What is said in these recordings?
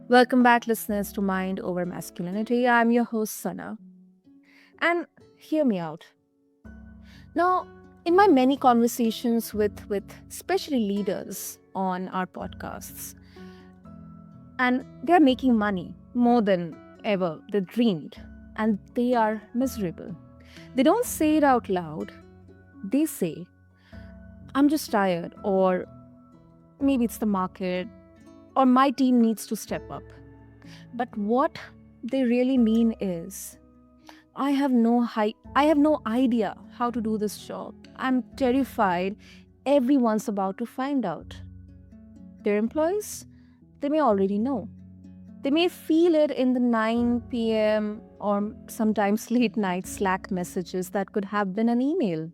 Welcome back, listeners, to Mind Over Masculinity. I'm your host, Sana. And hear me out. Now, in my many conversations with especially leaders on our podcasts, and they're making money more than ever they dreamed, and they are miserable. They don't say it out loud. They say, I'm just tired, or maybe it's the market, or my team needs to step up. But what they really mean is, I have no idea how to do this job. I'm terrified everyone's about to find out. Their employees, they may already know. They may feel it in the 9 p.m. or sometimes late night Slack messages that could have been an email.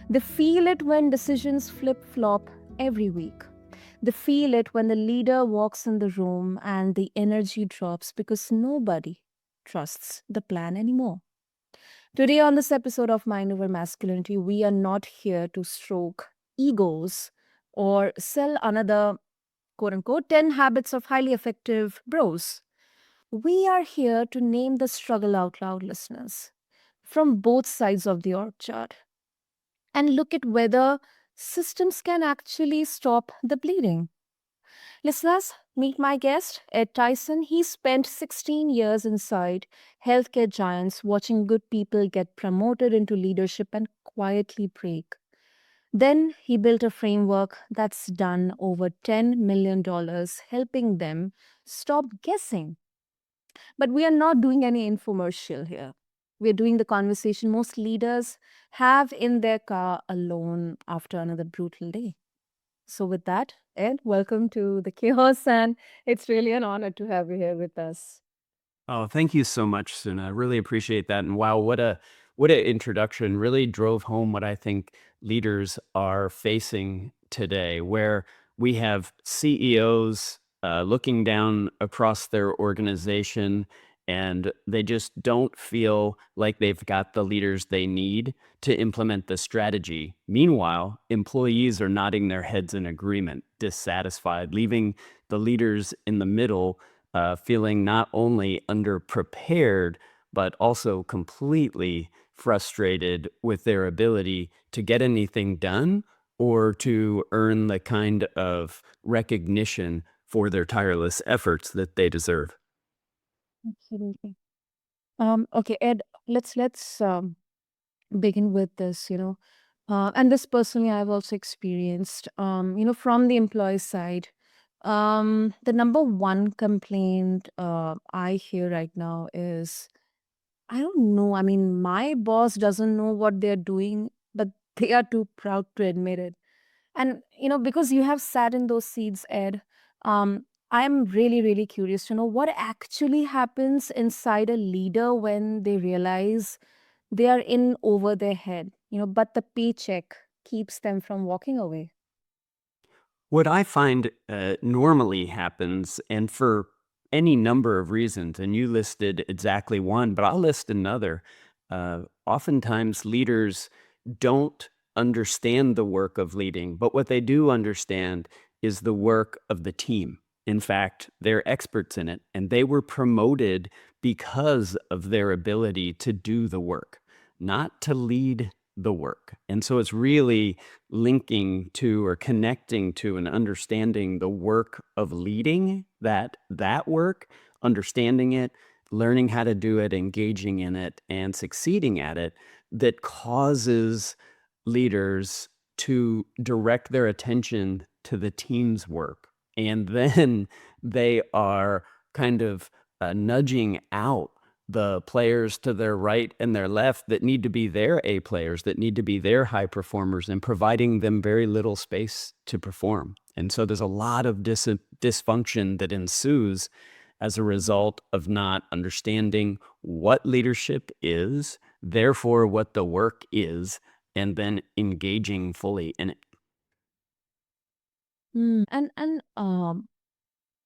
They feel it when decisions flip flop every week. They feel it when the leader walks in the room and the energy drops because nobody trusts the plan anymore. Today, on this episode of Mind Over Masculinity, we are not here to stroke egos or sell another quote unquote 10 habits of highly effective bros. We are here to name the struggle out loud, listeners, from both sides of the org chart and look at whether systems can actually stop the bleeding. Listeners, meet my guest, Ed Tyson. He spent 16 years inside healthcare giants watching good people get promoted into leadership and quietly break. Then he built a framework that's done over $10 million, dollars, helping them stop guessing. But we are not doing any infomercial here. We're doing the conversation most leaders have in their car alone after another brutal day. So, with that, Ed, welcome to the chaos, and it's really an honor to have you here with us. Oh, thank you so much, Suna. I really appreciate that. And wow, what a introduction. Really drove home what I think leaders are facing today, where we have CEOs looking down across their organization and they just don't feel like they've got the leaders they need to implement the strategy. Meanwhile, employees are nodding their heads in agreement, dissatisfied, leaving the leaders in the middle feeling not only underprepared, but also completely frustrated with their ability to get anything done or to earn the kind of recognition for their tireless efforts that they deserve. Absolutely. Okay, Ed, let's begin with this. And this personally I've also experienced. From the employee side, the number one complaint I hear right now is, I don't know. I mean, my boss doesn't know what they're doing, but they are too proud to admit it. And because you have sat in those seats, Ed, I'm really, really curious to know what actually happens inside a leader when they realize they are in over their head, but the paycheck keeps them from walking away. What I find normally happens, and for any number of reasons, and you listed exactly one, but I'll list another. Oftentimes, leaders don't understand the work of leading, but what they do understand is the work of the team. In fact, they're experts in it, and they were promoted because of their ability to do the work, not to lead the work. And so it's really linking to or connecting to and understanding the work of leading that work, understanding it, learning how to do it, engaging in it, and succeeding at it that causes leaders to direct their attention to the team's work. And then they are kind of nudging out the players to their right and their left that need to be their A players, that need to be their high performers, and providing them very little space to perform. And so there's a lot of dysfunction that ensues as a result of not understanding what leadership is, therefore, what the work is, and then engaging fully in it. And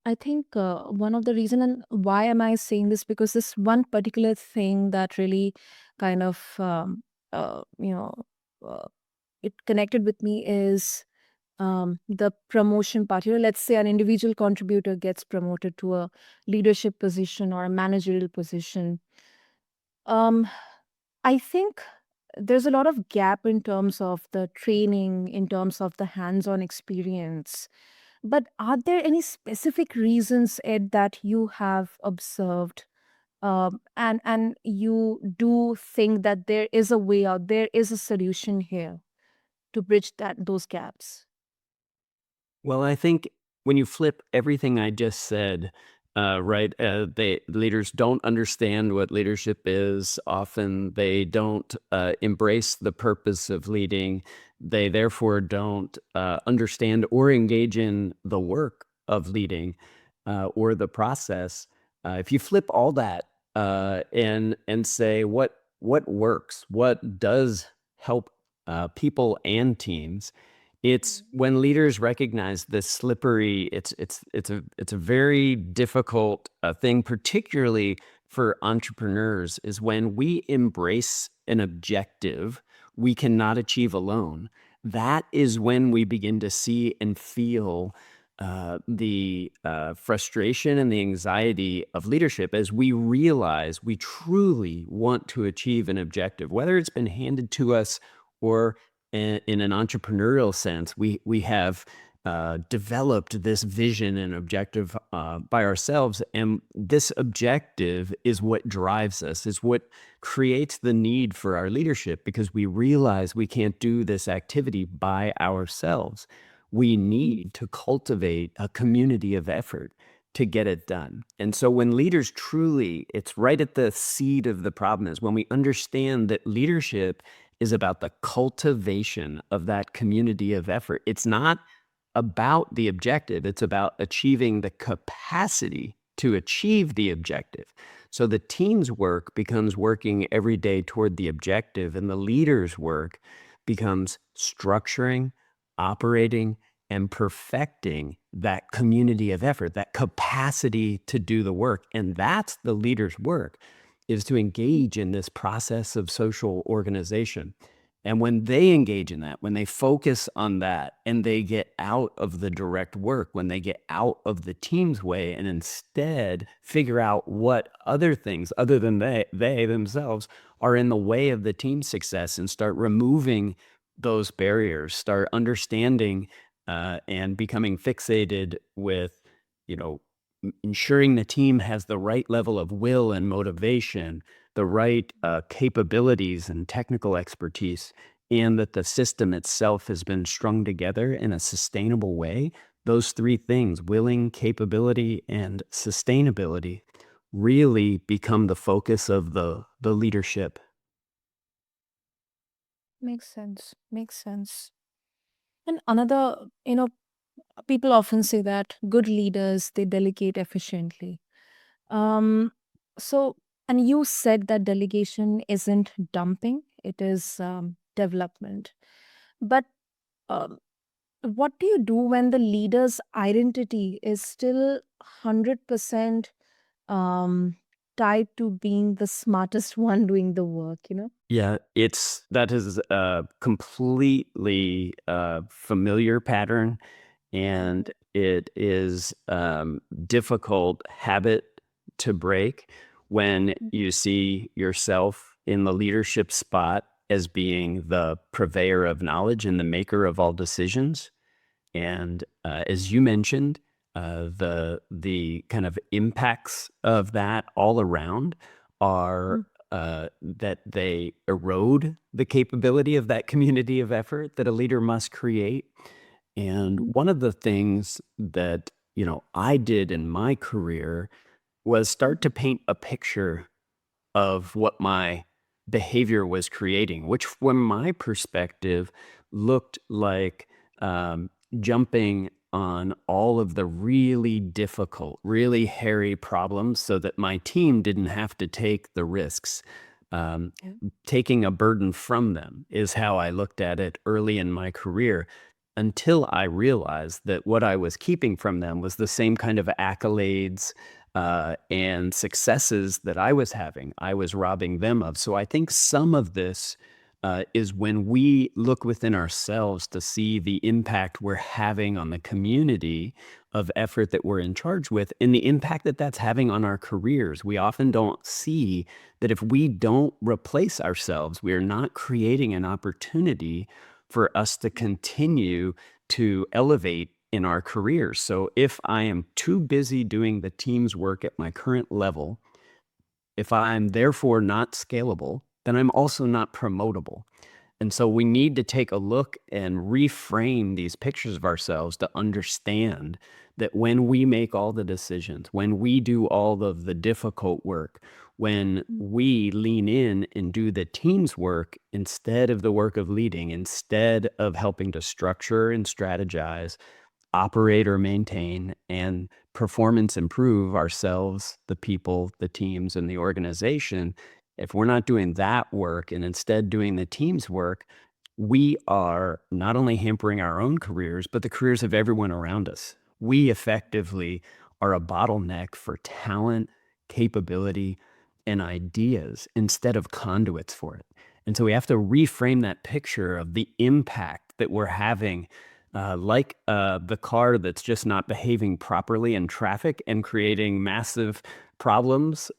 I think one of the reason, and why am I saying this, because this one particular thing that really kind of uh, you know uh, it connected with me is, the promotion part. Let's say an individual contributor gets promoted to a leadership position or a managerial position. Um, I think there's a lot of gap in terms of the training, in terms of the hands-on experience. But are there any specific reasons, Ed, that you have observed, and you do think that there is a way out, there is a solution here to bridge those gaps? Well, I think when you flip everything I just said, right, they leaders don't understand what leadership is. Often they don't embrace the purpose of leading. They therefore don't understand or engage in the work of leading or the process. If you flip all that and say what works, what does help people and teams, it's when leaders recognize this slippery, it's a very difficult thing, particularly for entrepreneurs, is when we embrace an objective we cannot achieve alone. That is when we begin to see and feel the frustration and the anxiety of leadership as we realize we truly want to achieve an objective, whether it's been handed to us or in an entrepreneurial sense, we have developed this vision and objective by ourselves, and this objective is what drives us, is what creates the need for our leadership, because we realize we can't do this activity by ourselves. We need to cultivate a community of effort to get it done. And so when leaders truly, it's right at the seed of the problem, is when we understand that leadership is about the cultivation of that community of effort. It's not about the objective, it's about achieving the capacity to achieve the objective. So the team's work becomes working every day toward the objective, and the leader's work becomes structuring, operating, and perfecting that community of effort, that capacity to do the work. And that's the leader's work, is to engage in this process of social organization. And when they engage in that, when they focus on that and they get out of the direct work, when they get out of the team's way and instead figure out what other things other than they themselves are in the way of the team's success, and start removing those barriers, start understanding and becoming fixated with, you know, ensuring the team has the right level of will and motivation, the right capabilities and technical expertise, and that the system itself has been strung together in a sustainable way. Those three things, willing, capability, and sustainability, really become the focus of the leadership. Makes sense. Makes sense. And another, people often say that good leaders, they delegate efficiently. Um, so, and you said that delegation isn't dumping, it is development. But um, what do you do when the leader's identity is still 100% um, tied to being the smartest one doing the work? Yeah, that is a completely familiar pattern, Mhm. and it is difficult habit to break when you see yourself in the leadership spot as being the purveyor of knowledge and the maker of all decisions. And as you mentioned, the kind of impacts of that all around are Mm, that they erode the capability of that community of effort that a leader must create. And mhm, one of the things that, I did in my career was start to paint a picture of what my behavior was creating, which from my perspective looked like jumping on all of the really difficult, really hairy problems so that my team didn't have to take the risks. Um, yeah. Taking a burden from them is how I looked at it early in my career, until I realized that what I was keeping from them was the same kind of accolades and successes that I was having. I was robbing them of. So I think some of this is when we look within ourselves to see the impact we're having on the community of effort that we're in charge with and the impact that that's having on our careers. We often don't see that if we don't replace ourselves, we are not creating an opportunity for us to continue to elevate in our careers. So if I am too busy doing the team's work at my current level, if I'm therefore not scalable, then I'm also not promotable. And so we need to take a look and reframe these pictures of ourselves to understand that when we make all the decisions, when we do all of the difficult work, when Mm. we lean in and do the team's work instead of the work of leading, instead of helping to structure and strategize, operate or maintain, and performance improve ourselves, the people, the teams, and the organization, if we're not doing that work and instead doing the team's work, we are not only hampering our own careers, but the careers of everyone around us. We effectively are a bottleneck for talent, capability, and ideas instead of conduits for it. And so we have to reframe that picture of the impact that we're having, the car that's just not behaving properly in traffic and creating massive problems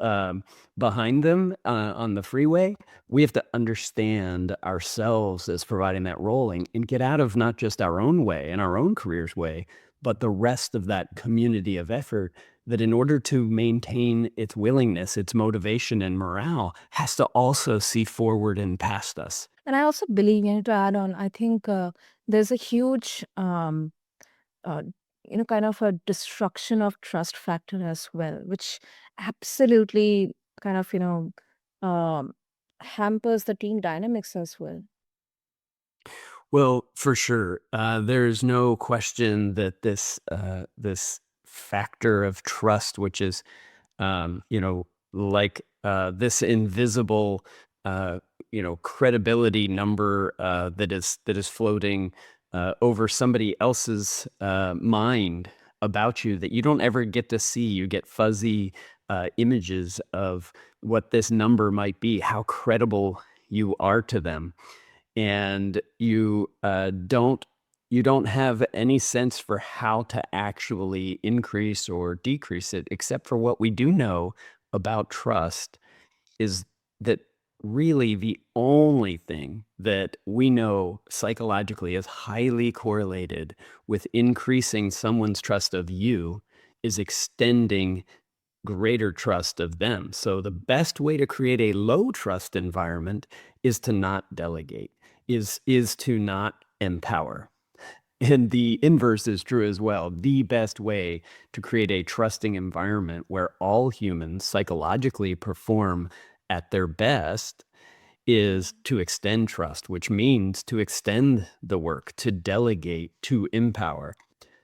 behind them on the freeway. We have to understand ourselves as providing that role and get out of not just our own way and our own career's way, but the rest of that community of effort that in order to maintain its willingness, its motivation and morale has to also see forward and past us. And I also believe, to add on, I think there's a huge, uh, kind of a destruction of trust factor as well, which absolutely kind of, um, hampers the team dynamics as well. Well, for sure. There's no question that this factor of trust, which is like this invisible credibility number that is floating over somebody else's mind about you that you don't ever get to see. You get fuzzy images of what this number might be, how credible you are to them, and you don't have any sense for how to actually increase or decrease it, except for what we do know about trust is that really the only thing that we know psychologically is highly correlated with increasing someone's trust of you is extending greater trust of them. So the best way to create a low trust environment is to not delegate, is to not empower. And the inverse is true as well. The best way to create a trusting environment where all humans psychologically perform at their best is to extend trust, which means to extend the work, to delegate, to empower.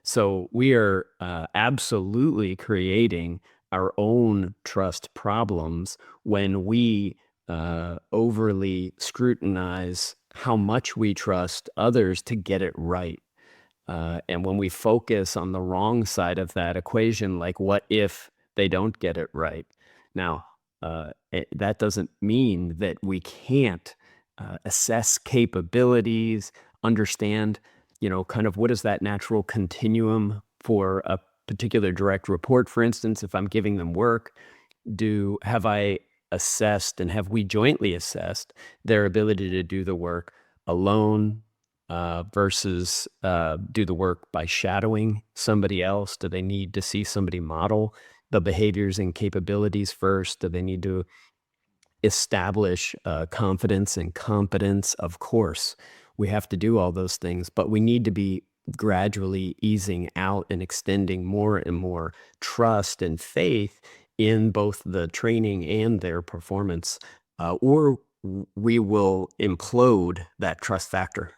So we are absolutely creating our own trust problems when we overly scrutinize how much we trust others to get it right. And when we focus on the wrong side of that equation, like what if they don't get it right? Now, that doesn't mean that we can't assess capabilities, understand, kind of what is that natural continuum for a particular direct report, for instance, if I'm giving them work, do have I assessed and have we jointly assessed their ability to do the work alone versus do the work by shadowing somebody else? Do they need to see somebody model the behaviors and capabilities first? Do they need to establish confidence and competence? Of course, we have to do all those things, but we need to be gradually easing out and extending more and more trust and faith in both the training and their performance, or we will implode that trust factor.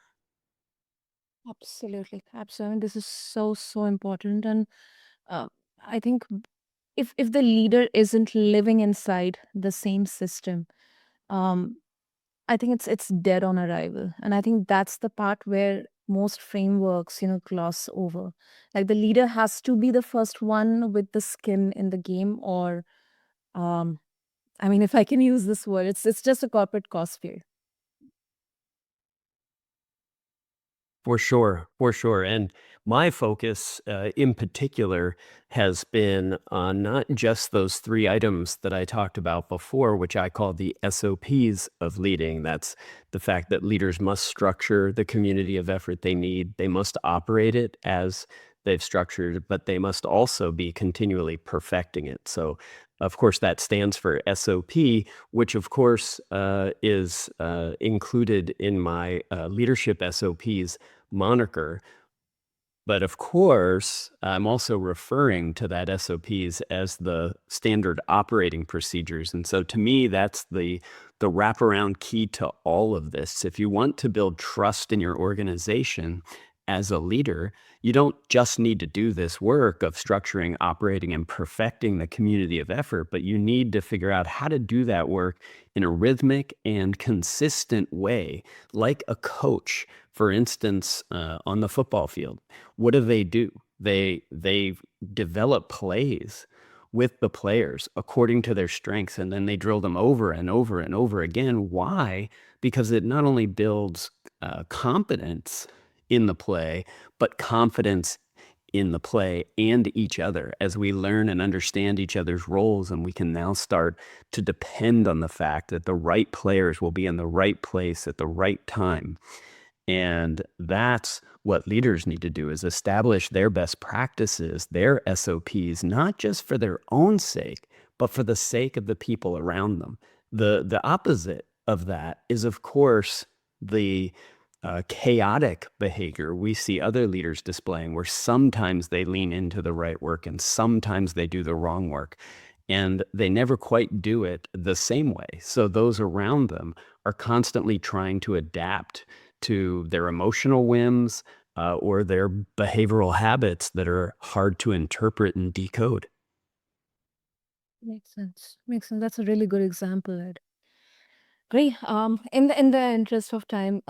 Absolutely, absolutely. This is so, so important. And uh, I think if the leader isn't living inside the same system, um, I think it's dead on arrival. And I think that's the part where most frameworks, gloss over. Like the leader has to be the first one with the skin in the game, or um, I mean, if I can use this word, it's just a corporate cosplay. For sure, for sure. And my focus in particular has been on not just those three items that I talked about before, which I call the SOPs of leading. That's the fact that leaders must structure the community of effort they need, they must operate it as they've structured, but they must also be continually perfecting it. So, of course, that stands for SOP, which of course is included in my leadership SOPs moniker. But of course, I'm also referring to that SOPs as the standard operating procedures. And so to me, that's the wraparound key to all of this. If you want to build trust in your organization as a leader, you don't just need to do this work of structuring, operating, and perfecting the community of effort, but you need to figure out how to do that work in a rhythmic and consistent way, like a coach, for instance, on the football field. What do? They develop plays with the players according to their strengths, and then they drill them over and over and over again. Why? Because it not only builds competence in the play, but confidence in the play and each other as we learn and understand each other's roles. And we can now start to depend on the fact that the right players will be in the right place at the right time. And that's what leaders need to do, is establish their best practices, their SOPs, not just for their own sake, but for the sake of the people around them. The opposite of that is, of course, the chaotic behavior we see other leaders displaying, where sometimes they lean into the right work and sometimes they do the wrong work. And they never quite do it the same way. So those around them are constantly trying to adapt to their emotional whims or their behavioral habits that are hard to interpret and decode. Makes sense. Makes sense. That's a really good example, Ed. Great. In the interest of time,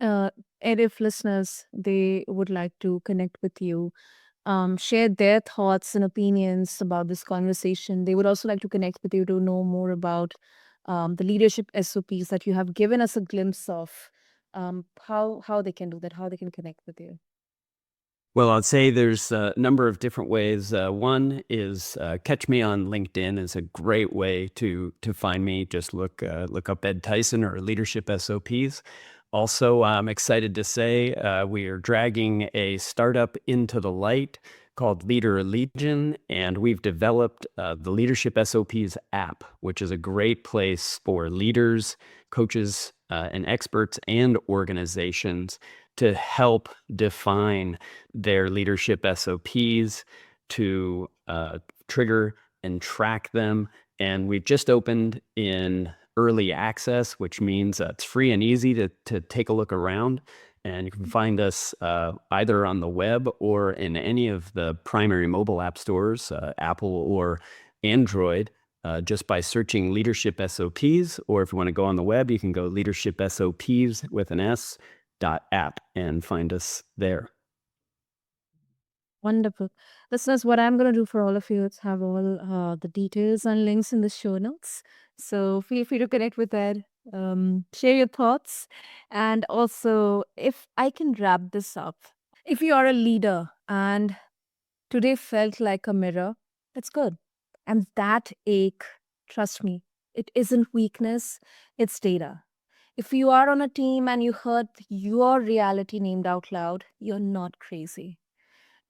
uh, Ed, if listeners they would like to connect with you, share their thoughts and opinions about this conversation. They would also like to connect with you to know more about the leadership SOPs that you have given us a glimpse of. How they can do that, how they can connect with you. Well, I'd say there's a number of different ways. One is catch me on LinkedIn is a great way to find me. Just look up Ed Tyson or Leadership SOPs. Also, I'm excited to say we are dragging a startup into the light called Leader Allegion, and we've developed the Leadership SOPs app, which is a great place for leaders, coaches, and experts and organizations to help define their leadership SOPs, to trigger and track them. And we've just opened in early access, which means it's free and easy to take a look around. And you can find us either on the web or in any of the primary mobile app stores, Apple or Android, just by searching Leadership SOPs. Or if you want to go on the web, you can go Leadership SOPs with an S app and find us there. Wonderful. Listeners, what I'm going to do for all of you is have all the details and links in the show notes. So feel free to connect with Ed, share your thoughts. And also, if I can wrap this up, if you are a leader and today felt like a mirror, that's good. And that ache, trust me, it isn't weakness, it's data. If you are on a team and you heard your reality named out loud, you're not crazy.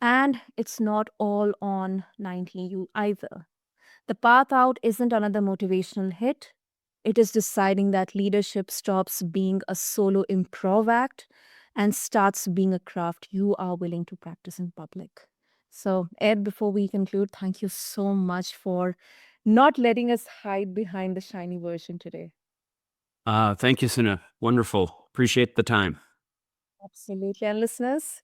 And it's not all on 19U either. The path out isn't another motivational hit. It is deciding that leadership stops being a solo improv act and starts being a craft you are willing to practice in public. So, Ed, before we conclude, thank you so much for not letting us hide behind the shiny version today. Thank you, Suna. Wonderful. Appreciate the time. Absolutely. And listeners,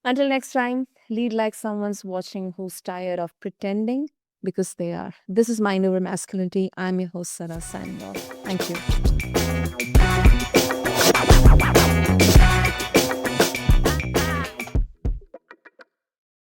until next time, lead like someone's watching who's tired of pretending because they are. This is Mind Over Masculinity. I'm your host, Sarah, signing off. Thank you.